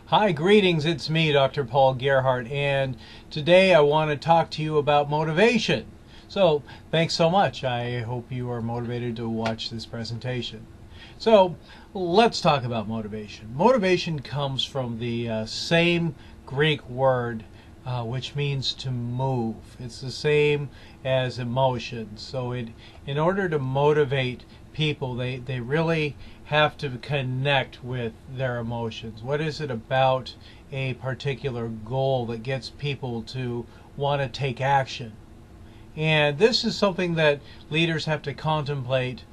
Hi, greetings. It's me, Dr. Paul Gerhardt, and today I want to talk to you about motivation. So, thanks so much. I hope you are motivated to watch this presentation. So, let's talk about motivation. Motivation comes from the same Greek word which means to move. It's the same as emotion. So, in order to motivate people, they really have to connect with their emotions. What is it about a particular goal that gets people to want to take action? And this is something that leaders have to contemplate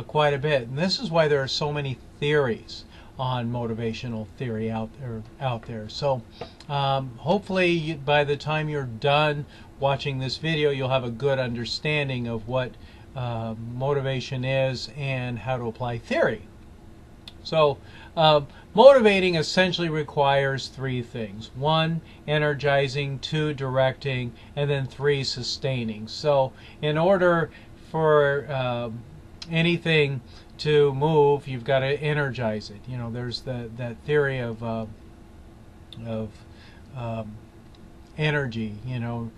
quite a bit. And this is why there are so many theories on motivational theory out there. So hopefully by the time you're done watching this video, you'll have a good understanding of what motivation is and how to apply theory. So motivating essentially requires three things. 1, energizing, 2, directing, and then 3, sustaining. So in order for anything to move, you've got to energize it. You know, there's that theory of energy. You know,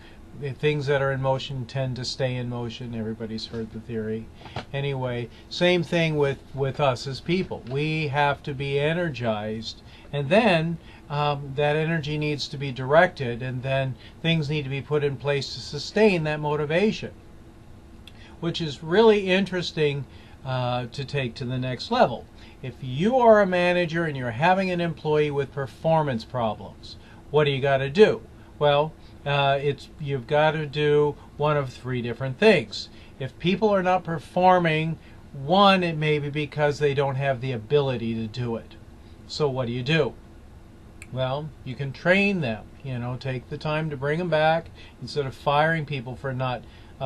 things that are in motion tend to stay in motion. Everybody's heard the theory. Anyway, same thing with us as people. We have to be energized, and then that energy needs to be directed, and then things need to be put in place to sustain that motivation, which is really interesting to take to the next level. If you are a manager and you're having an employee with performance problems, what do you got to do? Well, you've got to do one of 3 different things. If people are not performing, 1, it may be because they don't have the ability to do it. So what do? Well, you can train them. You know, take the time to bring them back instead of firing people for not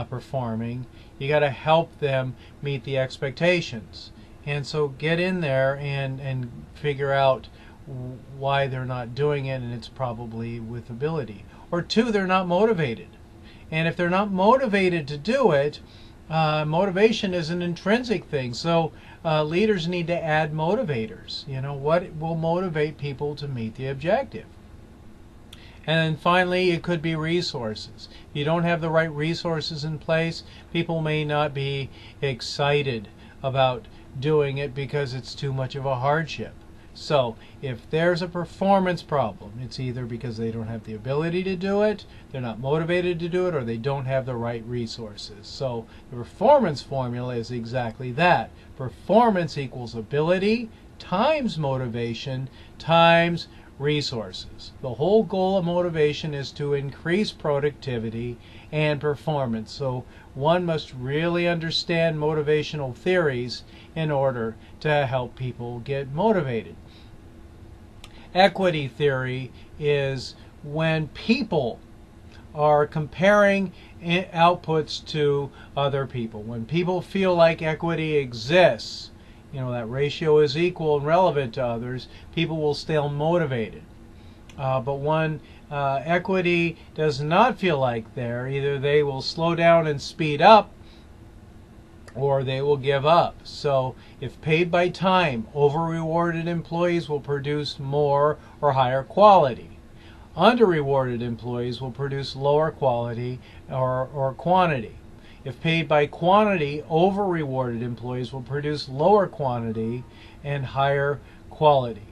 performing. You got to help them meet the expectations. And so get in there and figure out why they're not doing it, and it's probably with ability. Or 2, they're not motivated. And if they're not motivated to do it, motivation is an intrinsic thing. So leaders need to add motivators. You know, what will motivate people to meet the objective? And then finally, it could be resources. If you don't have the right resources in place, people may not be excited about doing it because it's too much of a hardship. So if there's a performance problem, it's either because they don't have the ability to do it, they're not motivated to do it, or they don't have the right resources. So the performance formula is exactly that. Performance equals ability times motivation times resources. The whole goal of motivation is to increase productivity and performance. So one must really understand motivational theories in order to help people get motivated. Equity theory is when people are comparing outputs to other people. When people feel like equity exists, you know, that ratio is equal and relevant to others, people will stay motivated. But when equity does not feel like there, either they will slow down and speed up, or they will give up. So if paid by time, over-rewarded employees will produce more or higher quality. Under-rewarded employees will produce lower quality or quantity. If paid by quantity, over-rewarded employees will produce lower quantity and higher quality.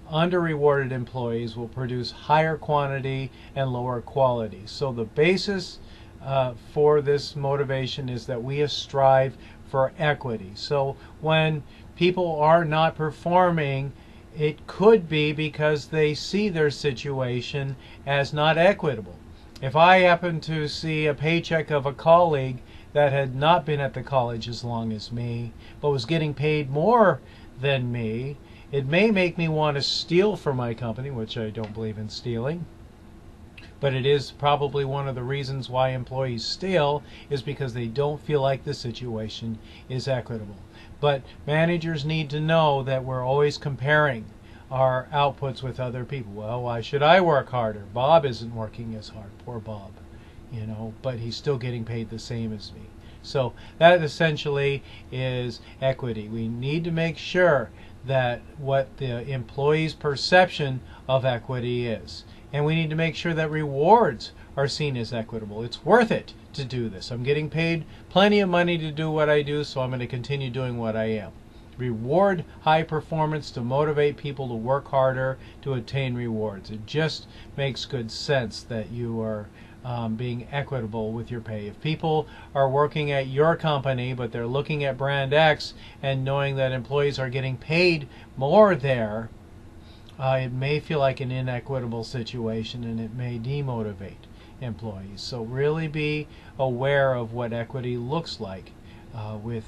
Under-rewarded employees will produce higher quantity and lower quality. So the basis for this motivation is that we strive for equity. So when people are not performing, it could be because they see their situation as not equitable. If I happen to see a paycheck of a colleague that had not been at the college as long as me, but was getting paid more than me, it may make me want to steal from my company, which I don't believe in stealing. But it is probably one of the reasons why employees steal, is because they don't feel like the situation is equitable. But managers need to know that we're always comparing our outputs with other people. Well, why should I work harder? Bob isn't working as hard. Poor Bob. You know, but he's still getting paid the same as me. So that essentially is equity. We need to make sure that what the employee's perception of equity is. And we need to make sure that rewards are seen as equitable. It's worth it to do this. I'm getting paid plenty of money to do what I do, so I'm going to continue doing what I am. Reward high performance to motivate people to work harder to attain rewards. It just makes good sense that you are being equitable with your pay. If people are working at your company, but they're looking at brand X and knowing that employees are getting paid more there, it may feel like an inequitable situation, and it may demotivate employees. So really be aware of what equity looks like with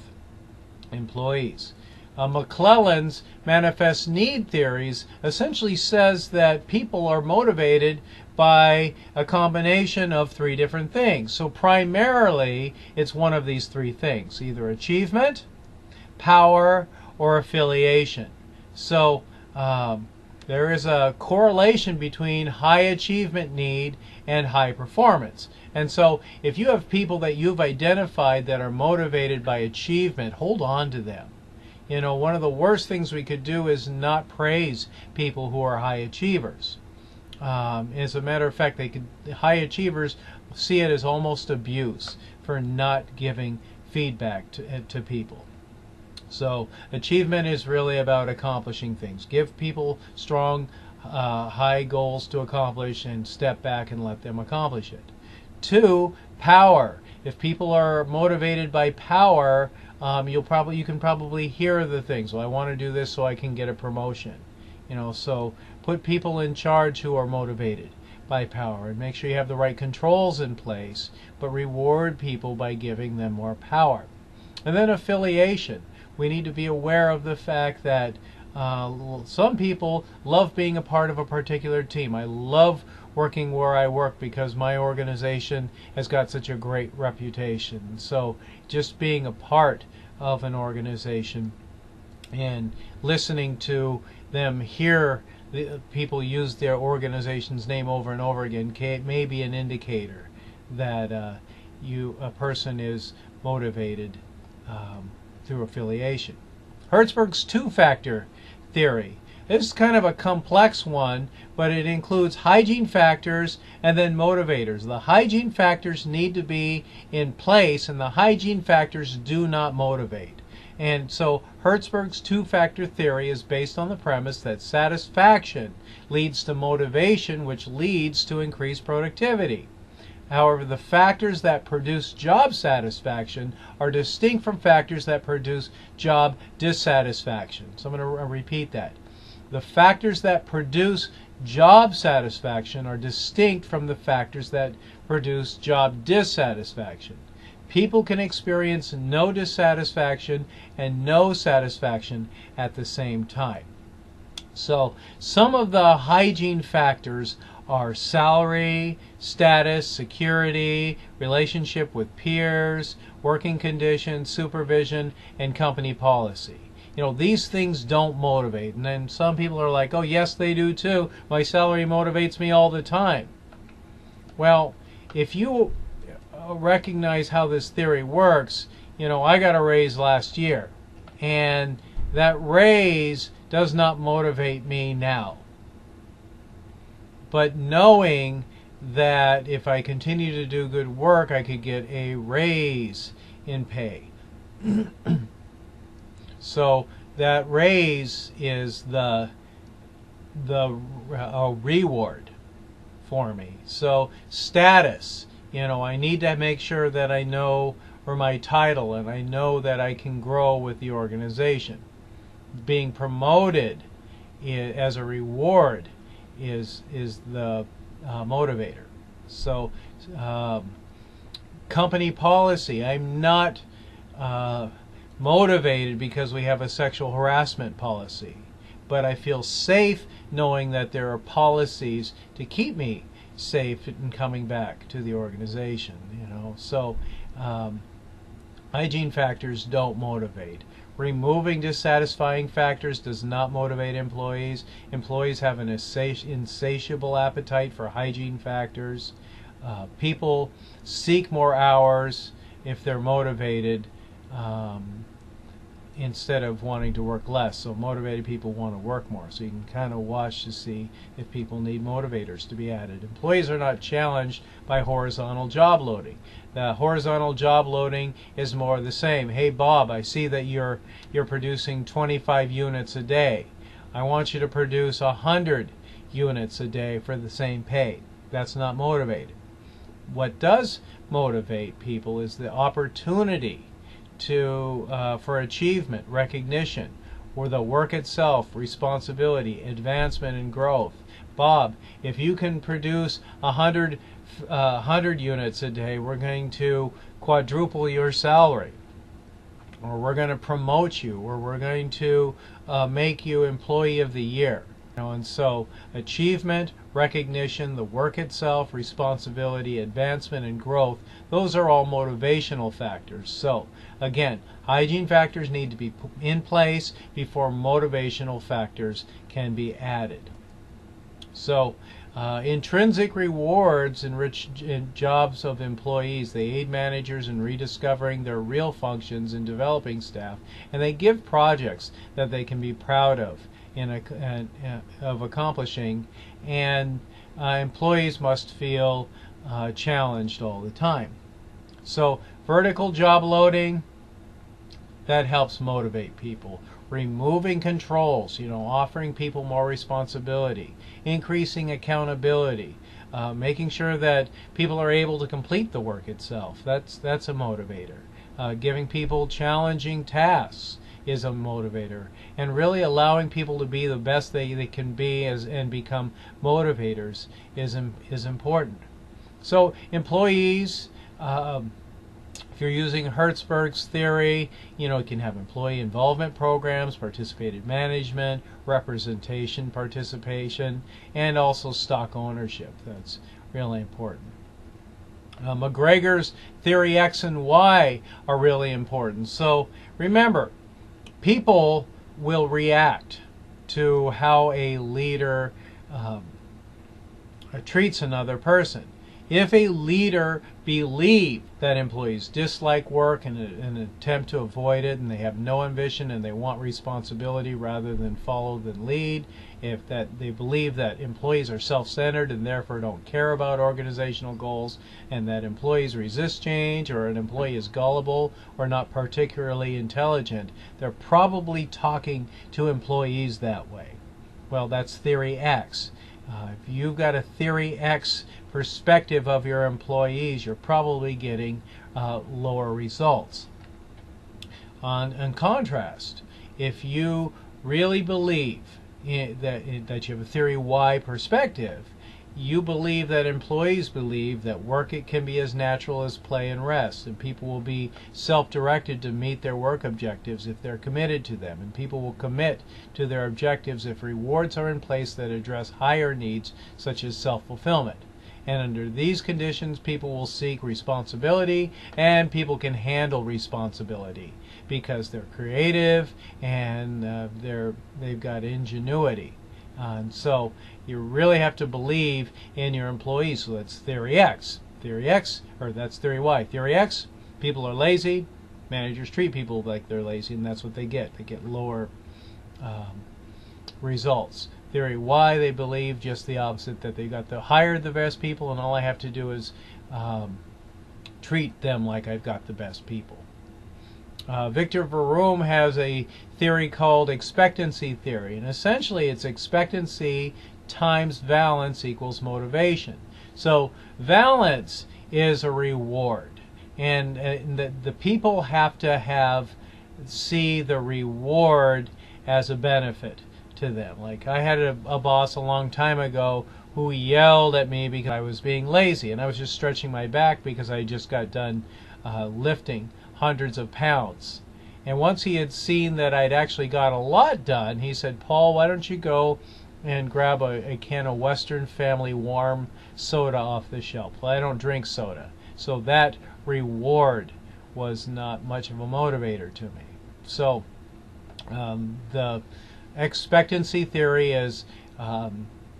employees. McClelland's manifest need theories essentially says that people are motivated by a combination of three different things. So primarily it's one of these three things, either achievement, power, or affiliation. So there is a correlation between high achievement need and high performance. And so if you have people that you've identified that are motivated by achievement, hold on to them. You know, one of the worst things we could do is not praise people who are high achievers. As a matter of fact, high achievers see it as almost abuse for not giving feedback to people. So achievement is really about accomplishing things. Give people strong, high goals to accomplish and step back and let them accomplish it. 2, power. If people are motivated by power, you can probably hear the things. Well, I want to do this so I can get a promotion. You know, so put people in charge who are motivated by power, and make sure you have the right controls in place, but reward people by giving them more power. And then affiliation. We need to be aware of the fact that some people love being a part of a particular team. I love working where I work because my organization has got such a great reputation. So just being a part of an organization and listening to them hear the people use their organization's name over and over again may be an indicator that a person is motivated through affiliation. Hertzberg's two-factor theory. This is kind of a complex one, but it includes hygiene factors and then motivators. The hygiene factors need to be in place, and the hygiene factors do not motivate. And so Hertzberg's two-factor theory is based on the premise that satisfaction leads to motivation, which leads to increased productivity. However, the factors that produce job satisfaction are distinct from factors that produce job dissatisfaction. So I'm going to repeat that. The factors that produce job satisfaction are distinct from the factors that produce job dissatisfaction. People can experience no dissatisfaction and no satisfaction at the same time. So some of the hygiene factors are salary, status, security, relationship with peers, working conditions, supervision, and company policy. You know, these things don't motivate. And then some people are like, oh, yes, they do too. My salary motivates me all the time. Well, if you recognize how this theory works, you know, I got a raise last year. And that raise does not motivate me now. But knowing that if I continue to do good work, I could get a raise in pay. So that raise is the reward for me. So status, you know, I need to make sure that I know for my title and I know that I can grow with the organization. Being promoted as a reward is the motivator. So company policy, I'm not motivated because we have a sexual harassment policy, but I feel safe knowing that there are policies to keep me safe in coming back to the organization. You know, so hygiene factors don't motivate. Removing dissatisfying factors does not motivate employees. Employees have an insatiable appetite for hygiene factors. People seek more hours if they're motivated. instead of wanting to work less. So motivated people want to work more. So you can kind of watch to see if people need motivators to be added. Employees are not challenged by horizontal job loading. The horizontal job loading is more the same. Hey Bob, I see that you're producing 25 units a day. I want you to produce 100 units a day for the same pay. That's not motivated. What does motivate people is the opportunity for achievement, recognition, or the work itself, responsibility, advancement, and growth. Bob, if you can produce 100 units a day, we're going to quadruple your salary, or we're going to promote you, or we're going to make you Employee of the Year. And so achievement, recognition, the work itself, responsibility, advancement, and growth, those are all motivational factors. So again, hygiene factors need to be in place before motivational factors can be added. So intrinsic rewards enrich jobs of employees. They aid managers in rediscovering their real functions in developing staff, and they give projects that they can be proud of accomplishing, and employees must feel challenged all the time. So vertical job loading, that helps motivate people. Removing controls, offering people more responsibility, increasing accountability, making sure that people are able to complete the work itself. That's a motivator. Giving people challenging tasks is a motivator, and really allowing people to be the best they can be and become motivators is important. So employees, if you're using Hertzberg's theory, you can have employee involvement programs, participated management, representation, participation, and also stock ownership. That's really important. McGregors Theory X and Y are really important. So remember, people will react to how a leader treats another person. If a leader believes that employees dislike work and an attempt to avoid it, and they have no ambition and they want responsibility rather than follow the lead, if that they believe that employees are self-centered and therefore don't care about organizational goals, and that employees resist change, or an employee is gullible or not particularly intelligent, they're probably talking to employees that way. Well, that's theory X. If you've got a theory X perspective of your employees, you're probably getting lower results. In contrast, if you really believe that you have a theory Y perspective, you believe that employees believe that work can be as natural as play and rest, and people will be self-directed to meet their work objectives if they're committed to them, and people will commit to their objectives if rewards are in place that address higher needs such as self-fulfillment. And under these conditions, people will seek responsibility, and people can handle responsibility because they're creative and they've got ingenuity. And so you really have to believe in your employees. So that's theory X. Theory X, or that's theory Y. Theory X, people are lazy. Managers treat people like they're lazy, and that's what they get. They get lower results. Theory Y, they believe just the opposite, that they got to hire the best people, and all I have to do is treat them like I've got the best people. Victor Verroom has a theory called expectancy theory, and essentially it's expectancy times valence equals motivation. So valence is a reward, and the people have to see the reward as a benefit to them. Like I had a boss a long time ago who yelled at me because I was being lazy, and I was just stretching my back because I just got done lifting hundreds of pounds. And once he had seen that I'd actually got a lot done, he said, "Paul, why don't you go and grab a can of Western Family warm soda off the shelf?" Well, I don't drink soda. So that reward was not much of a motivator to me. So the expectancy theory is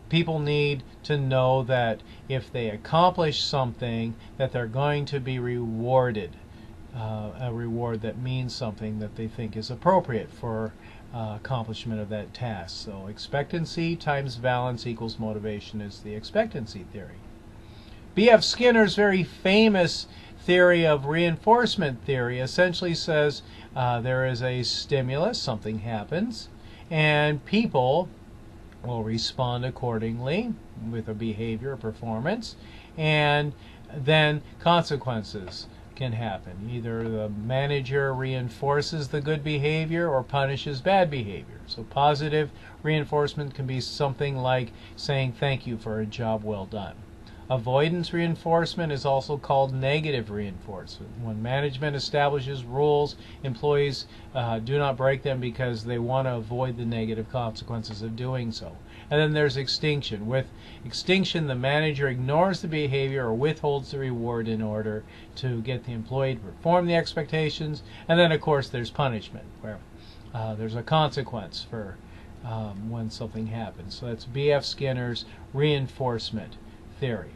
people need to know that if they accomplish something, that they're going to be rewarded a reward that means something that they think is appropriate for accomplishment of that task. So expectancy times balance equals motivation is the expectancy theory. B.F. Skinner's very famous theory of reinforcement theory essentially says there is a stimulus, something happens, and people will respond accordingly with a behavior or performance, and then consequences can happen. Either the manager reinforces the good behavior or punishes bad behavior. So positive reinforcement can be something like saying thank you for a job well done. Avoidance reinforcement is also called negative reinforcement. When management establishes rules, employees do not break them because they want to avoid the negative consequences of doing so. And then there's extinction. With extinction, the manager ignores the behavior or withholds the reward in order to get the employee to perform the expectations. And then, of course, there's punishment, where there's a consequence for when something happens. So that's B.F. Skinner's reinforcement theory.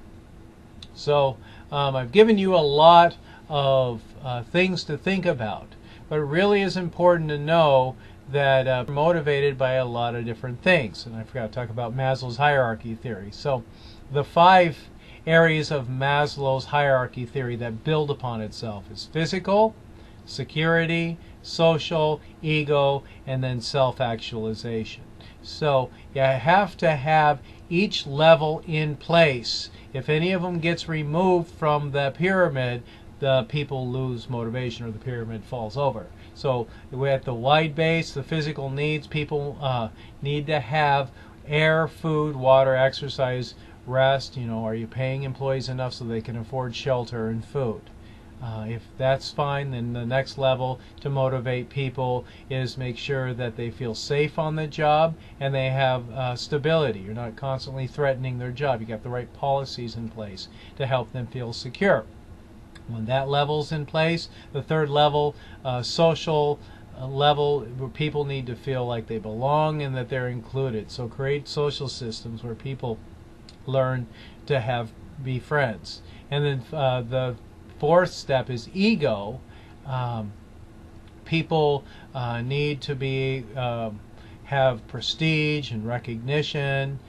So I've given you a lot of things to think about, but it really is important to know that we're motivated by a lot of different things. And I forgot to talk about Maslow's hierarchy theory. So the 5 areas of Maslow's hierarchy theory that build upon itself is physical, security, social, ego, and then self-actualization. So you have to have each level in place. If any of them gets removed from the pyramid, the people lose motivation or the pyramid falls over. So at the wide base, the physical needs, people need to have air, food, water, exercise, rest. Are you paying employees enough so they can afford shelter and food? If that's fine, then the next level to motivate people is make sure that they feel safe on the job and they have stability. You're not constantly threatening their job. You got the right policies in place to help them feel secure. When that level's in place, the third level, social level, where people need to feel like they belong and that they're included. So create social systems where people learn to be friends. And then the fourth step is ego. People need to have prestige and recognition.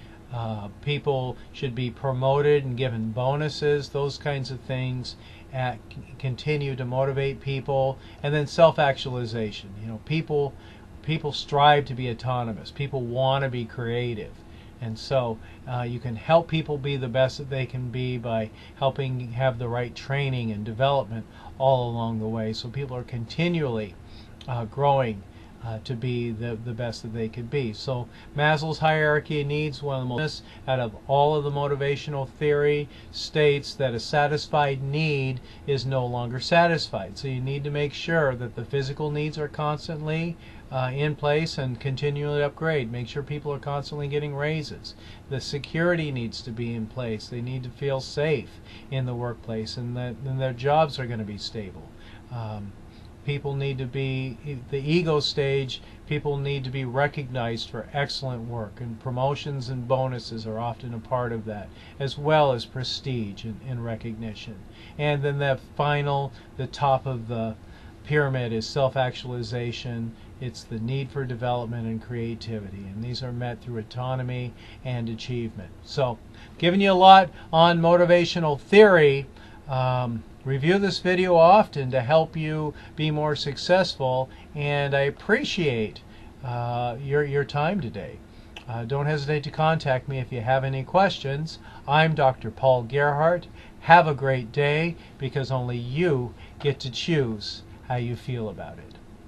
People should be promoted and given bonuses. Those kinds of things continue to motivate people. And then self-actualization. People strive to be autonomous. People want to be creative. And so you can help people be the best that they can be by helping have the right training and development all along the way. So people are continually growing to be the best that they could be. So Maslow's hierarchy of needs, one of the most out of all of the motivational theory, states that a satisfied need is no longer satisfied. So you need to make sure that the physical needs are constantly in place and continually upgrade. Make sure people are constantly getting raises. The security needs to be in place. They need to feel safe in the workplace, and that their jobs are going to be stable. People need to be, the ego stage, people need to be recognized for excellent work, and promotions and bonuses are often a part of that, as well as prestige and recognition. And then the top of the pyramid is self-actualization. It's the need for development and creativity, and these are met through autonomy and achievement. So, giving you a lot on motivational theory. Review this video often to help you be more successful, and I appreciate your time today. Don't hesitate to contact me if you have any questions. I'm Dr. Paul Gerhardt. Have a great day, because only you get to choose how you feel about it.